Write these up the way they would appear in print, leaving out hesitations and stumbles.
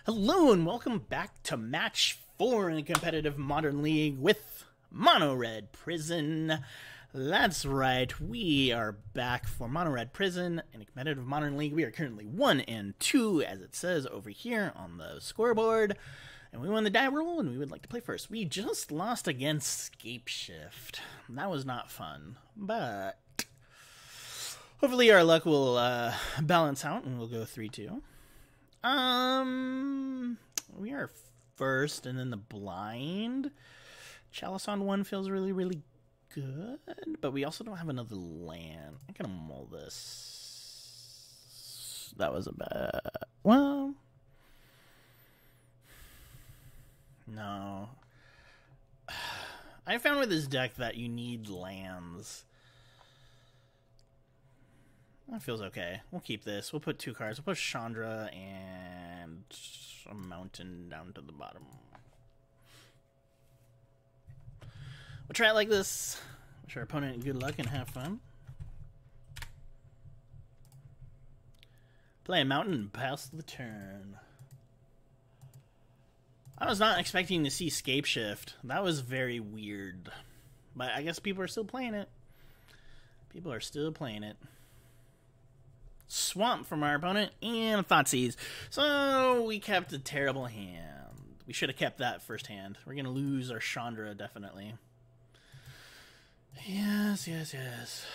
Hello and welcome back to match 4 in a competitive Modern League with Mono Red Prison. That's right, we are back for Mono Red Prison in a competitive Modern League. We are currently 1 and 2, as it says over here on the scoreboard. And we won the die roll, and we would like to play first. We just lost against Scapeshift. That was not fun, but hopefully our luck will balance out, and we'll go 3-2. We are first, and then the blind. Chalice on 1 feels really, really good, but we also don't have another land. I'm gonna mull this. That was a bad. Well, no. I found with this deck that you need lands. That feels okay. We'll keep this. We'll put 2 cards. We'll put Chandra and a mountain down to the bottom. We'll try it like this. Wish our opponent good luck and have fun. Play a mountain and pass the turn. I was not expecting to see Scapeshift. That was very weird. But I guess people are still playing it. People are still playing it. Swamp from our opponent and Thoughtseize. So we kept a terrible hand. We should have kept that first hand. We're going to lose our Chandra, definitely. Yes, yes, yes.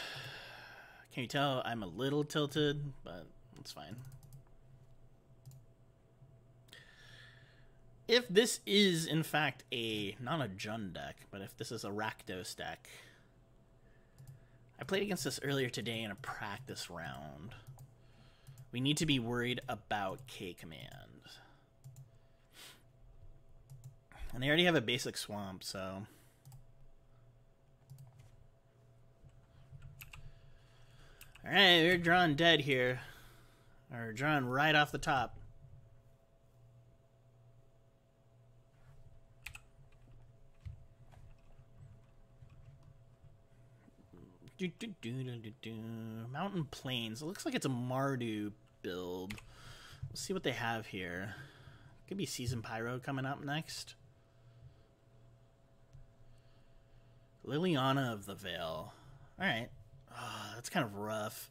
Can you tell I'm a little tilted, but it's fine. If this is, in fact, not a Jund deck, but if this is a Rakdos deck, I played against this earlier today in a practice round. We need to be worried about K command. And they already have a basic swamp, so. Alright, we're drawing dead here. Or drawing right off the top. Mountain Plains. It looks like it's a Mardu build. We'll see what they have here. Could be Season Pyro coming up next. Liliana of the Veil. Alright. Oh, that's kind of rough.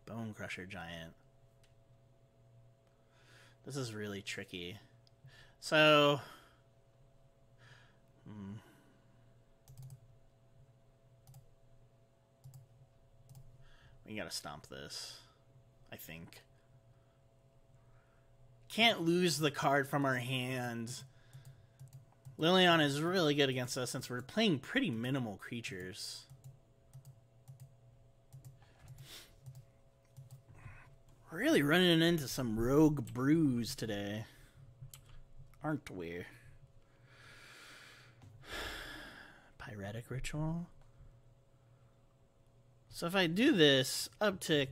Bone Crusher Giant. This is really tricky. So we gotta stomp this, I think. Can't lose the card from our hands. Liliana is really good against us since we're playing pretty minimal creatures. We're really running into some rogue brews today, aren't we? Pyretic Ritual. So if I do this, uptick,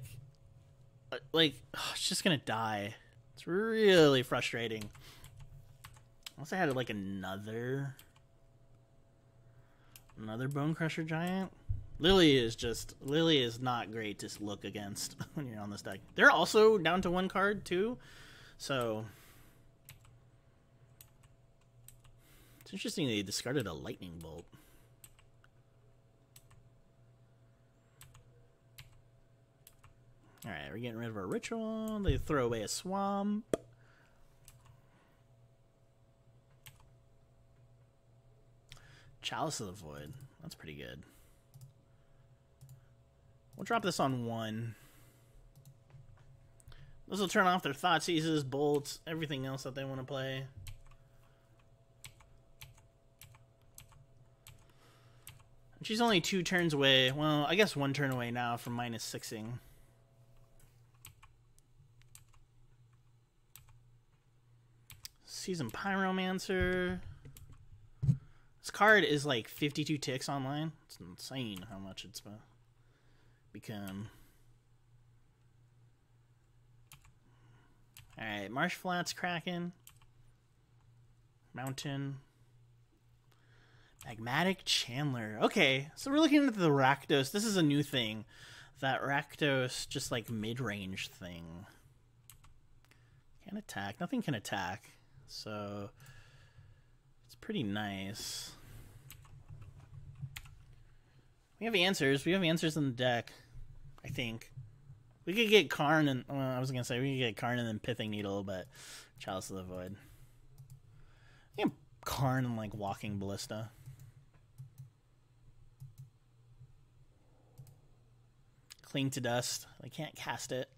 like, it's just gonna die. It's really frustrating. Unless I had like another Bone Crusher Giant. Lily is not great to look against when you're on this deck. They're also down to 1 card too, so it's interesting they discarded a Lightning Bolt. Alright, we're getting rid of our ritual. They throw away a swamp. Chalice of the Void. That's pretty good. We'll drop this on 1. This will turn off their Thoughtseizes, bolts, everything else that they want to play. And she's only 2 turns away. Well, I guess 1 turn away now from -6ing. Season Pyromancer. This card is like 52 ticks online. It's insane how much it's become. Alright, Marsh Flats Kraken. Mountain. Magmatic Chandler. Okay, so we're looking at the Rakdos. This is a new thing. that Rakdos just like mid-range thing. Can't attack. Nothing can attack. So it's pretty nice. We have answers. We have answers in the deck, I think. We could get Karn and... Well, I was going to say we could get Karn and then Pithing Needle, but Chalice of the Void. I think Karn and like Walking Ballista. Cling to Dust. I can't cast it.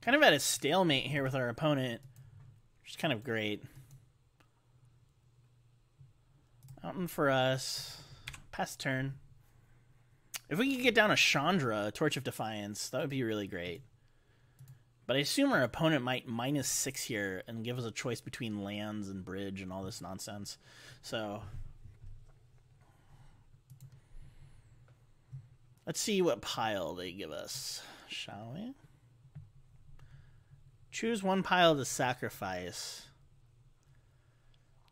Kind of at a stalemate here with our opponent, which is kind of great. Mountain for us. Pass turn. If we could get down a Chandra, Torch of Defiance, that would be really great. But I assume our opponent might -6 here and give us a choice between lands and bridge and all this nonsense. So let's see what pile they give us, shall we? Choose one pile to sacrifice.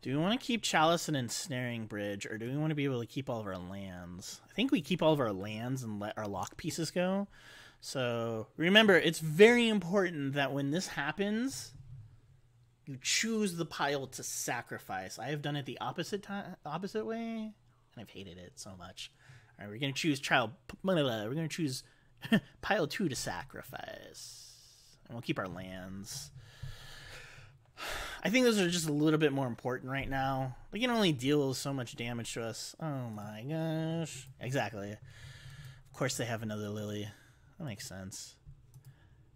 Do we want to keep Chalice and Ensnaring Bridge, or do we want to be able to keep all of our lands? I think we keep all of our lands and let our lock pieces go. So remember, it's very important that when this happens, you choose the pile to sacrifice. I have done it the opposite way, and I've hated it so much. All right, we're going to choose we're going to choose pile 2 to sacrifice, and we'll keep our lands. I think those are just a little bit more important right now. They can only deal so much damage to us. Oh my gosh. Exactly. Of course they have another Lily. That makes sense.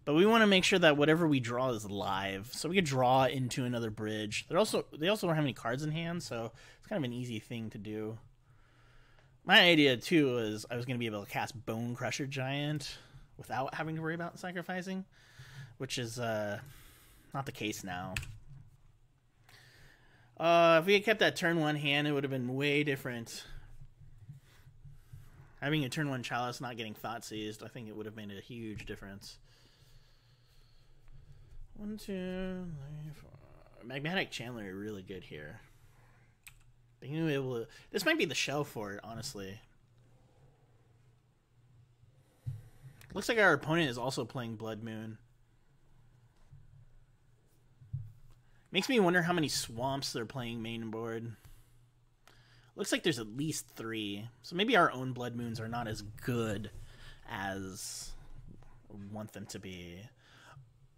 But we want to make sure that whatever we draw is live. So we could draw into another bridge. They also don't have any cards in hand, so it's kind of an easy thing to do. My idea too was I was going to be able to cast Bone Crusher Giant without having to worry about sacrificing, which is not the case now. If we had kept that turn 1 hand, it would have been way different. Having a turn 1 Chalice not getting Thought Seized, I think it would have made a huge difference. 1, 2, 3, 4. Magmatic Chandler really good here. Being able to, this might be the shell for it, honestly. Looks like our opponent is also playing Blood Moon. Makes me wonder how many swamps they're playing main board. Looks like there's at least 3. So maybe our own Blood Moons are not as good as we want them to be.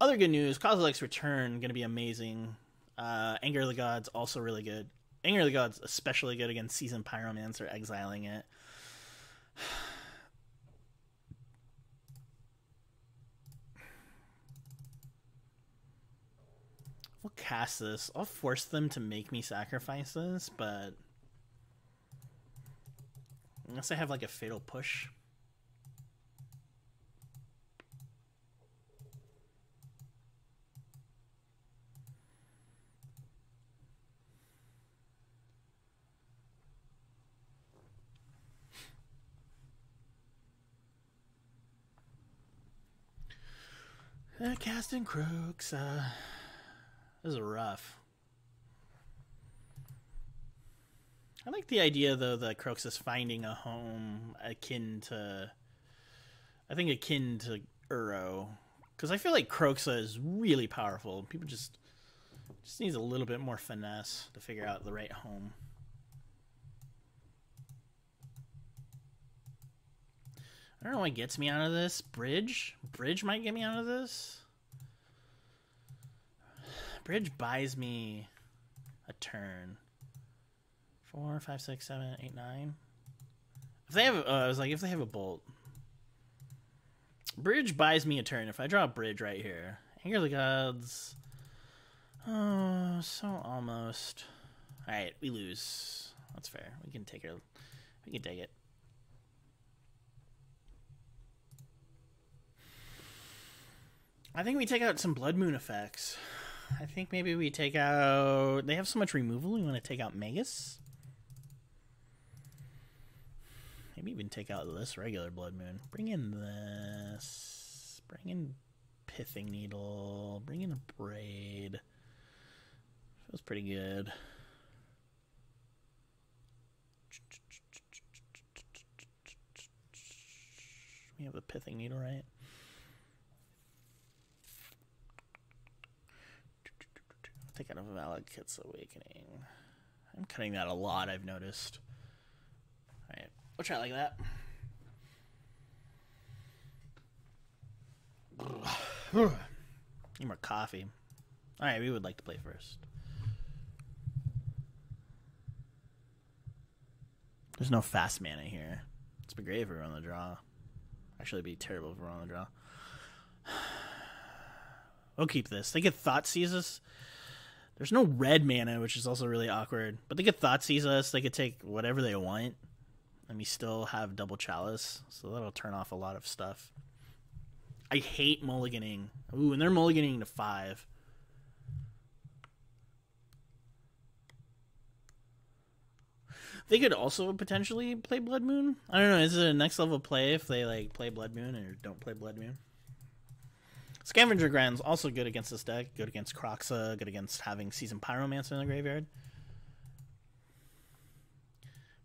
Other good news, Kozilek's Return, going to be amazing. Anger of the Gods, also really good. Anger of the Gods, especially good against Seasoned Pyromancer, exiling it. We'll cast this. I'll force them to make me sacrifice this, but unless I have like a Fatal Push. Casting Crooks. This is rough. I like the idea, though, that Crooks is finding a home akin to Uro. Because I feel like Croxa is really powerful. People just needs a little bit more finesse to figure out the right home. I don't know what gets me out of this. Bridge? Bridge might get me out of this. Bridge buys me a turn. 4, 5, 6, 7, 8, 9. If they have, I was like, if they have a bolt. Bridge buys me a turn. If I draw a bridge right here. Anger of the Gods. Oh, so almost. Alright, we lose. That's fair. We can take it. We can take it. I think we take out some Blood Moon effects. I think maybe we take out... They have so much removal. We want to take out Magus. Maybe even take out this regular Blood Moon. Bring in this. Bring in Pithing Needle. Bring in a Braid. Feels pretty good. We have the Pithing Needle, right? Take out a Valakut's Awakening. I'm cutting that a lot, I've noticed. Alright, we'll try it like that. Need more coffee. Alright, we would like to play first. There's no fast mana here. It's be great if we were on the draw. Actually, it'd be terrible if we were on the draw. We'll keep this. They could Thoughtseize us. There's no red mana, which is also really awkward. But they could Thoughtseize us. They could take whatever they want. And we still have double Chalice. So that'll turn off a lot of stuff. I hate mulliganing. Ooh, and they're mulliganing to 5. They could also potentially play Blood Moon. I don't know. Is it a next level play if they like play Blood Moon or don't play Blood Moon? Scavenger Grand's also good against this deck. Good against Kroxa. Good against having Seasoned Pyromancer in the graveyard.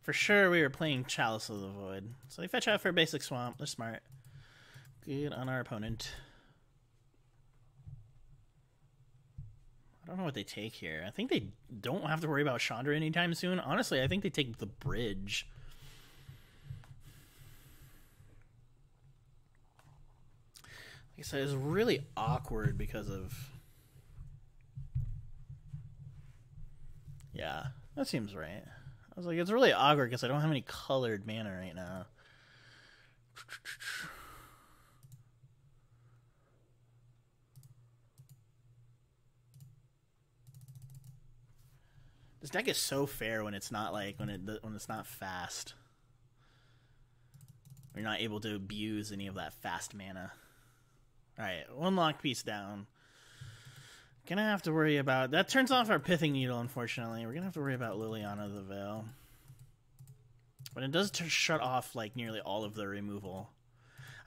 For sure, we were playing Chalice of the Void. So they fetch out for a basic swamp. They're smart. Good on our opponent. I don't know what they take here. I think they don't have to worry about Chandra anytime soon. Honestly, I think they take the bridge. Like I said, it's really awkward because of... Yeah, that seems right. I was like, it's really awkward because I don't have any colored mana right now. This deck is so fair when it's not like when it's not fast. You're not able to abuse any of that fast mana. All right, one lock piece down. Gonna have to worry about that. Turns off our Pithing Needle. Unfortunately, we're gonna have to worry about Liliana of the Veil. But it does shut off like nearly all of the removal.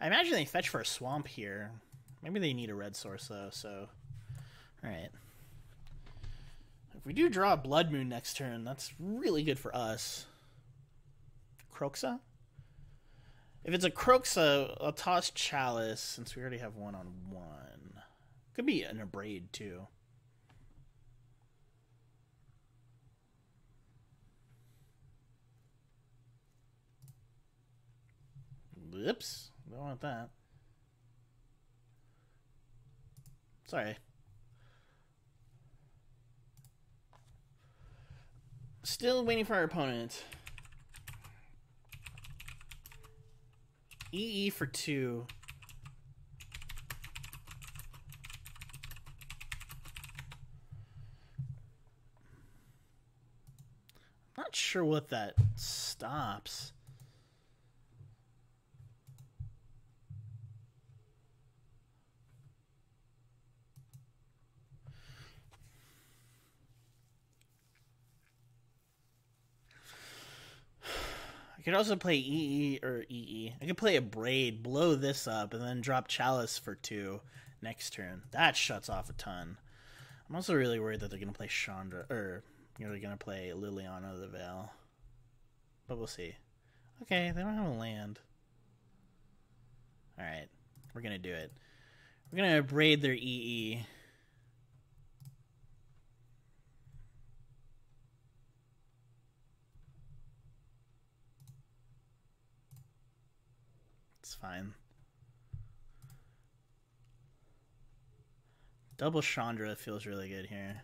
I imagine they fetch for a swamp here. Maybe they need a red source though. So, all right. If we do draw a Blood Moon next turn, that's really good for us. Kroxa? If it's a Kroxa, I'll toss Chalice, since we already have 1/1. Could be an Abrade, too. Whoops. Don't want that. Sorry. Still waiting for our opponent. EE for 2. Not sure what that stops. I could also play EE or EE. I could play Abrade, blow this up, and then drop Chalice for 2 next turn. That shuts off a ton. I'm also really worried that they're going to play Chandra, or they're going to play Liliana of the Veil. But we'll see. Okay, they don't have a land. Alright, we're going to do it. We're going to Abrade their EE. It's fine. Double Chandra feels really good here.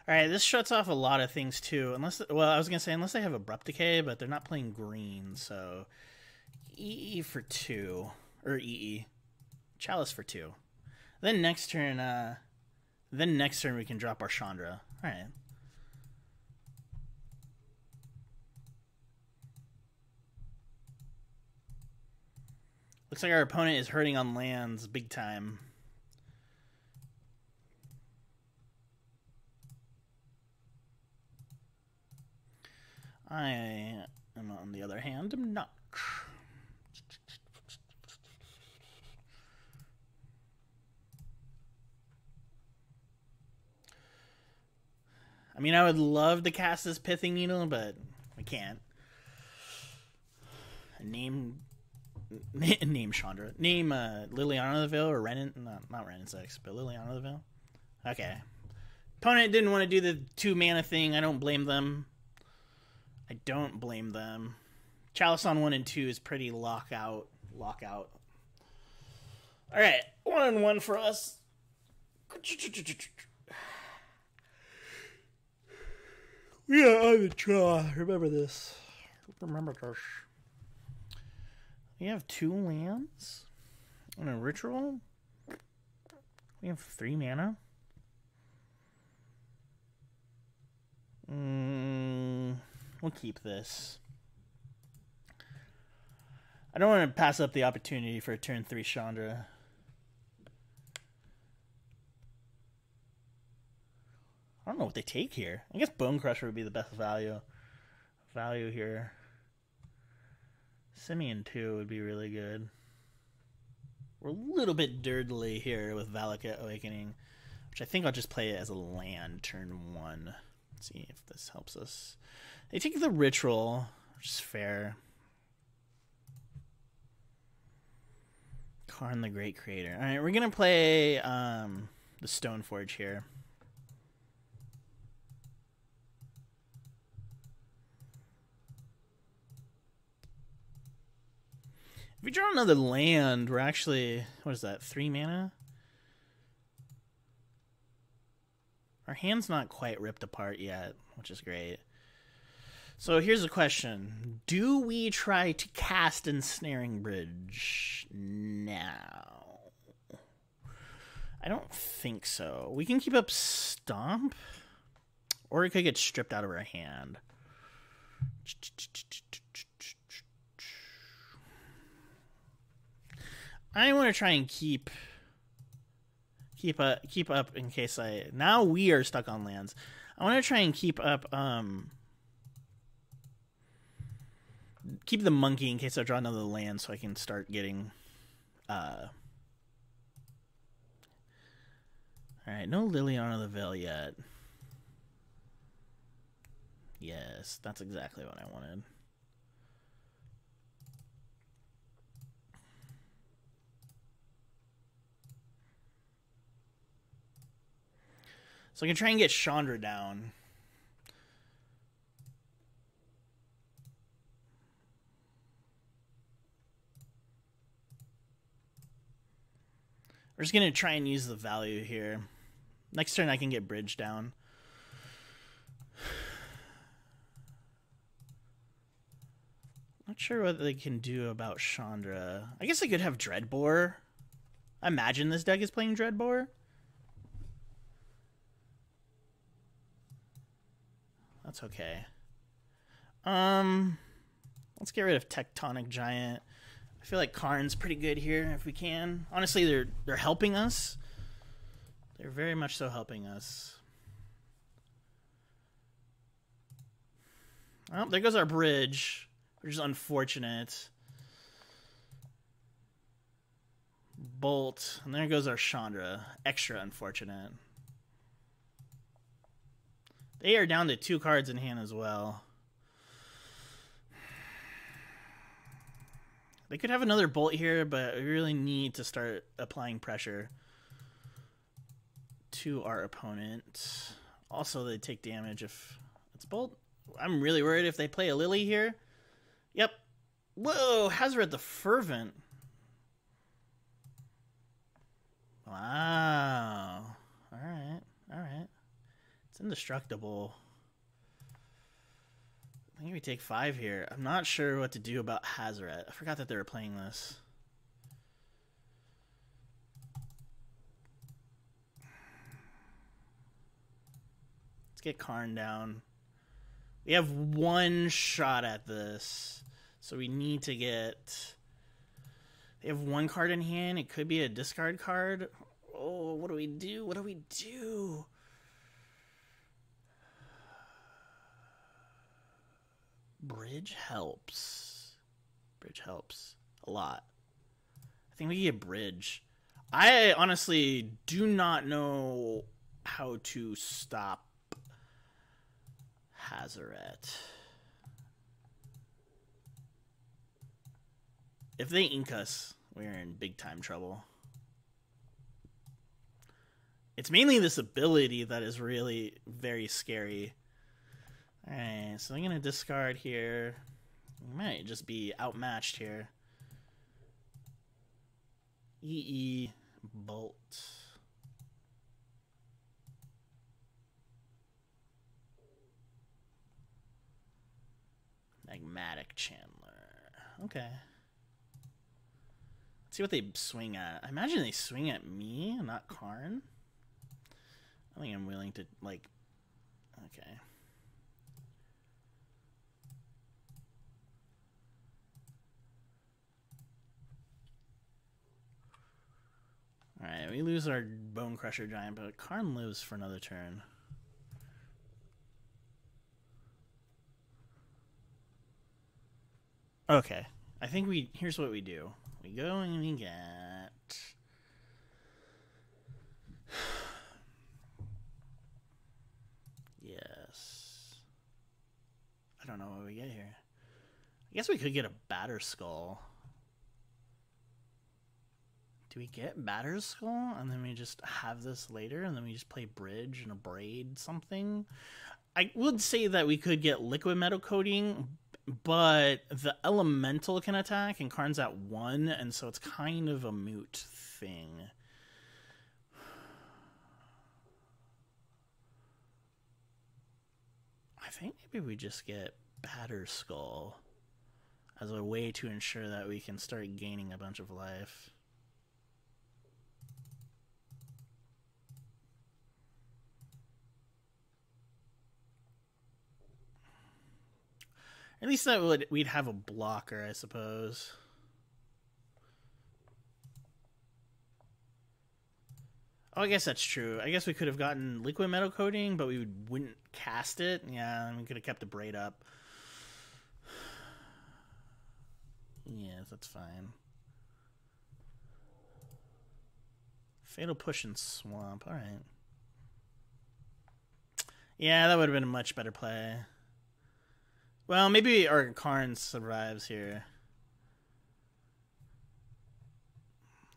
Alright, this shuts off a lot of things too. Unless, well, I was going to say, unless they have Abrupt Decay, but they're not playing green, so... EE for 2. Or EE. Chalice for 2. Then next turn, we can drop our Chandra. Alright. Looks like our opponent is hurting on lands big time. I am, on the other hand, am not. I mean, I would love to cast this Pithing Needle, but we can't. Name name Chandra. Name Liliana of the Veil or Renin. Not Renin 6, but Liliana of the Veil. Okay. Opponent didn't want to do the 2 mana thing. I don't blame them. I don't blame them. Chalice on 1 and 2 is pretty lockout. Alright, 1-1 for us. We are on the draw. Remember this. Remember this. We have 2 lands and a ritual. We have 3 mana. We'll keep this. I don't want to pass up the opportunity for a turn 3 Chandra. I don't know what they take here. I guess Bone Crusher would be the best value here. Simeon 2 would be really good. We're a little bit dirtily here with Valakut Awakening, which I think I'll just play it as a land turn 1. Let's see if this helps us. They take the Ritual, which is fair. Karn the Great Creator. Alright, we're going to play the Stoneforge here. If we draw another land, we're actually, what is that, 3 mana? Our hand's not quite ripped apart yet, which is great. So here's a question. Do we try to cast Ensnaring Bridge now? I don't think so. We can keep up Stomp, or it could get stripped out of our hand. I want to try and keep up in case now we are stuck on lands. I want to try and keep up keep the monkey in case I draw another land so I can start getting all right, no Liliana of the Veil yet. Yes, that's exactly what I wanted. So I can try and get Chandra down. We're just going to try and use the value here. Next turn I can get Bridge down. Not sure what they can do about Chandra. I guess I could have Dreadbore. I imagine this deck is playing Dreadbore. That's okay. Let's get rid of Tectonic Giant. I feel like Karn's pretty good here if we can. Honestly, they're helping us. They're very much so helping us. Oh, there goes our bridge, which is unfortunate. Bolt, and there goes our Chandra. Extra unfortunate. They are down to 2 cards in hand as well. They could have another Bolt here, but we really need to start applying pressure to our opponent. Also, they take damage if it's Bolt. I'm really worried if they play a Lily here. Yep. Whoa, Hazoret the Fervent. Wow. Alright, alright. It's indestructible. I think we take 5 here. I'm not sure what to do about Hazoret. I forgot that they were playing this. Let's get Karn down. We have 1 shot at this. So we need to get... They have 1 card in hand. It could be a discard card. Oh, what do we do? What do we do? Bridge helps. Bridge helps a lot. I think we can get Bridge. I honestly do not know how to stop Hazoret. If they ink us, we're in big time trouble. It's mainly this ability that is really very scary. Alright, so I'm going to discard here. We might just be outmatched here. EE Bolt. Magmatic Chandler. Okay. Let's see what they swing at. I imagine they swing at me, not Karn. I think I'm willing to, like... Okay. Alright, we lose our Bone Crusher Giant, but Karn lives for another turn. Okay. I think here's what we do. We go and we get... Yes. I don't know what we get here. I guess we could get a Batter Skull. Do we get Batter Skull and then we just have this later and then we just play Bridge and a Braid something? I would say that we could get Liquid Metal Coating, but the Elemental can attack and Karn's at 1, and so it's kind of a moot thing. I think maybe we just get Batter Skull as a way to ensure that we can start gaining a bunch of life. At least that we'd have a blocker, I suppose. Oh, I guess that's true. I guess we could have gotten Liquid Metal Coating, but we wouldn't cast it. Yeah, and we could have kept the Braid up. Yeah, that's fine. Fatal Push and Swamp. All right. Yeah, that would have been a much better play. Well, maybe our Karn survives here.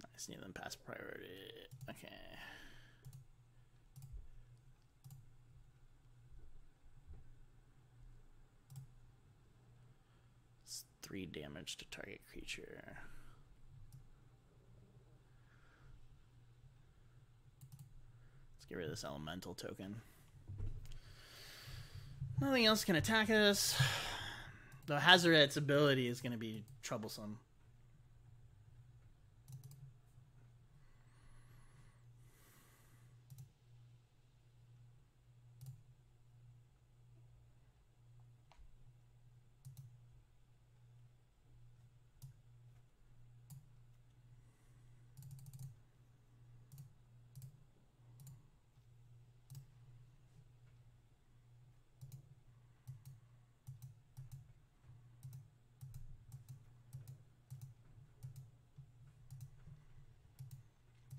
I just need them past priority. Okay. It's 3 damage to target creature. Let's get rid of this elemental token. Nothing else can attack us. The Hazoret's ability is going to be troublesome.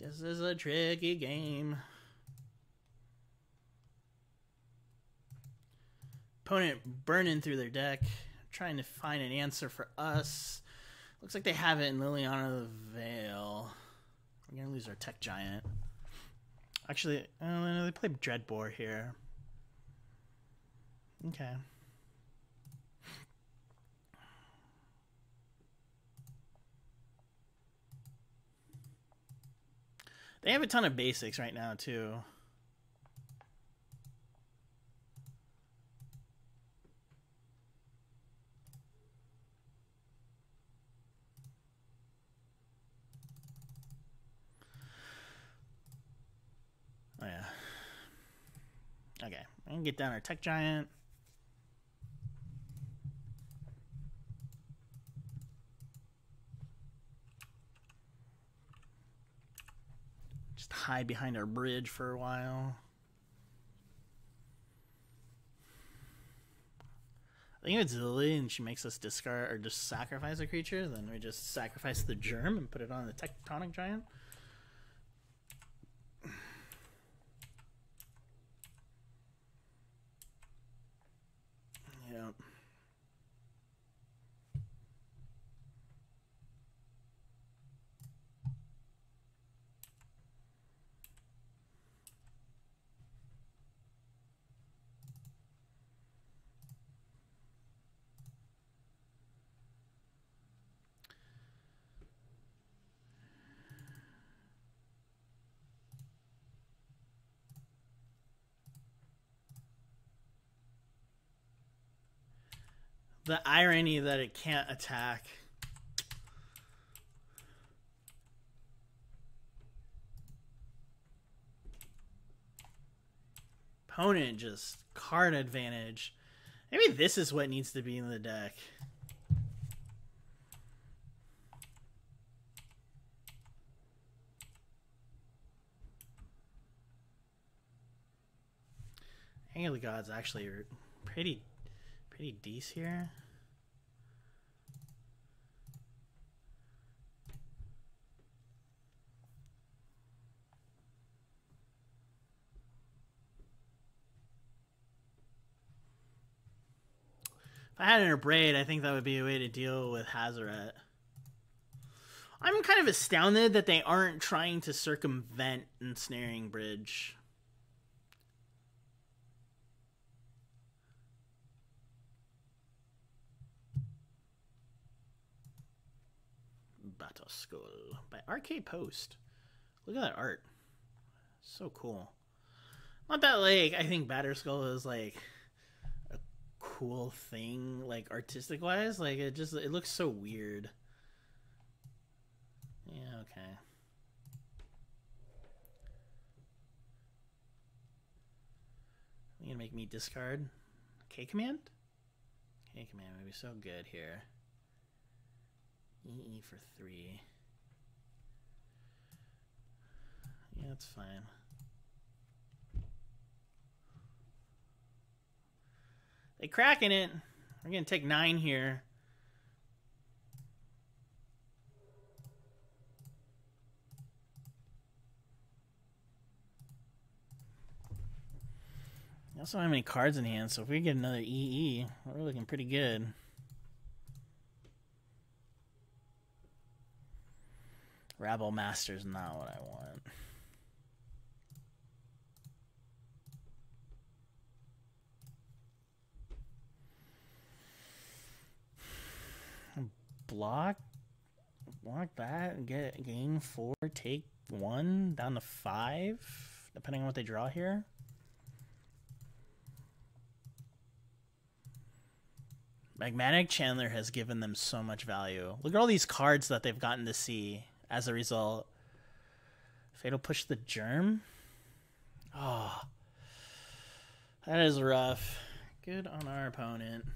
This is a tricky game. Opponent burning through their deck, trying to find an answer for us. Looks like they have it in Liliana the Veil. We're gonna lose our Tech Giant. Actually, they play Dreadbore here. Okay. They have a ton of basics right now, too. Oh, yeah. Okay. I can get down our Tech Giant. Hide behind our bridge for a while. I think if it's Lily and she makes us discard or just sacrifice a creature, then we just sacrifice the Germ and put it on the Tectonic Giant. Yep. The irony that it can't attack. Opponent just card advantage. Maybe this is what needs to be in the deck. Anger of the Gods actually are pretty decent here. If I had an Braid, I think that would be a way to deal with Hazoret. I'm kind of astounded that they aren't trying to circumvent Ensnaring Bridge. Battle Skull by Arcade Post. Look at that art. So cool. Not that, like, I think Batter Skull is, like, a cool thing, like, artistic-wise. Like, it looks so weird. Yeah, okay. You gonna make me discard K-Command? K-Command would be so good here. EE for 3. Yeah, that's fine. They cracking it. We're gonna take 9 here. We also don't have any cards in hand, so if we get another EE, we're looking pretty good. Rabble Master's not what I want. Block that and get gain 4, take 1 down to 5, depending on what they draw here. Magmatic Chandler has given them so much value. Look at all these cards that they've gotten to see as a result. Fatal Push the Germ. Oh, that is rough. Good on our opponent.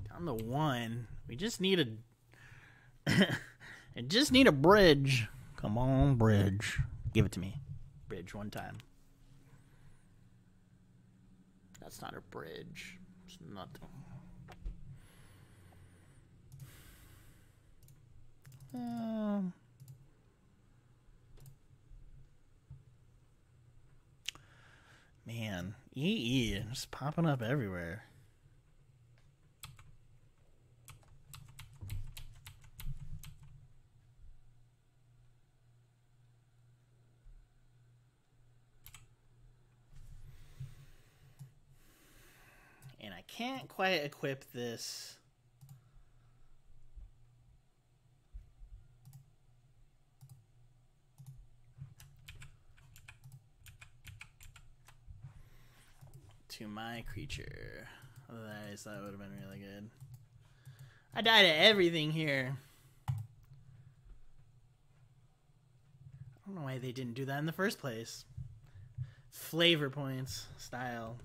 Down to 1. We just need a I just need a bridge. Come on, bridge. Give it to me. Bridge one time. That's not a bridge. It's nothing. Man, EE just popping up everywhere. And I can't quite equip this. To my creature. Otherwise, that would have been really good. I died at everything here. I don't know why they didn't do that in the first place. Flavor points. Style.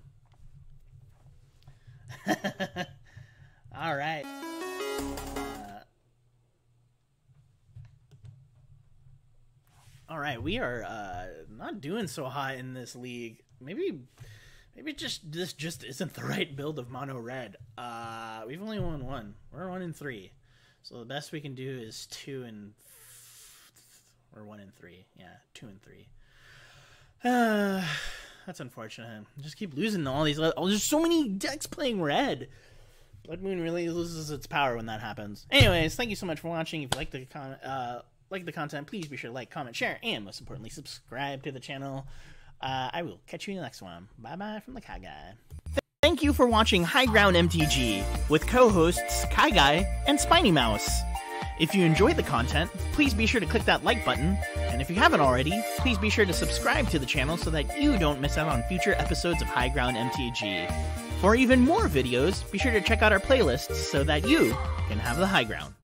All right. All right, we are not doing so hot in this league. Maybe this just isn't the right build of mono red. We've only won 1. We're 1-3. So the best we can do is 2 or 1-3. Yeah, 2-3. That's unfortunate. Just keep losing all these. There's so many decks playing red. Blood Moon really loses its power when that happens. Anyways, thank you so much for watching. If you like the content, please be sure to like, comment, share, and most importantly, subscribe to the channel. I will catch you in the next one. Bye-bye from the KyGuy. Thank you for watching High Ground MTG with co-hosts KyGuy and Spiny Mouse. If you enjoyed the content, please be sure to click that like button, and if you haven't already, please be sure to subscribe to the channel so that you don't miss out on future episodes of High Ground MTG. For even more videos, be sure to check out our playlists so that you can have the high ground.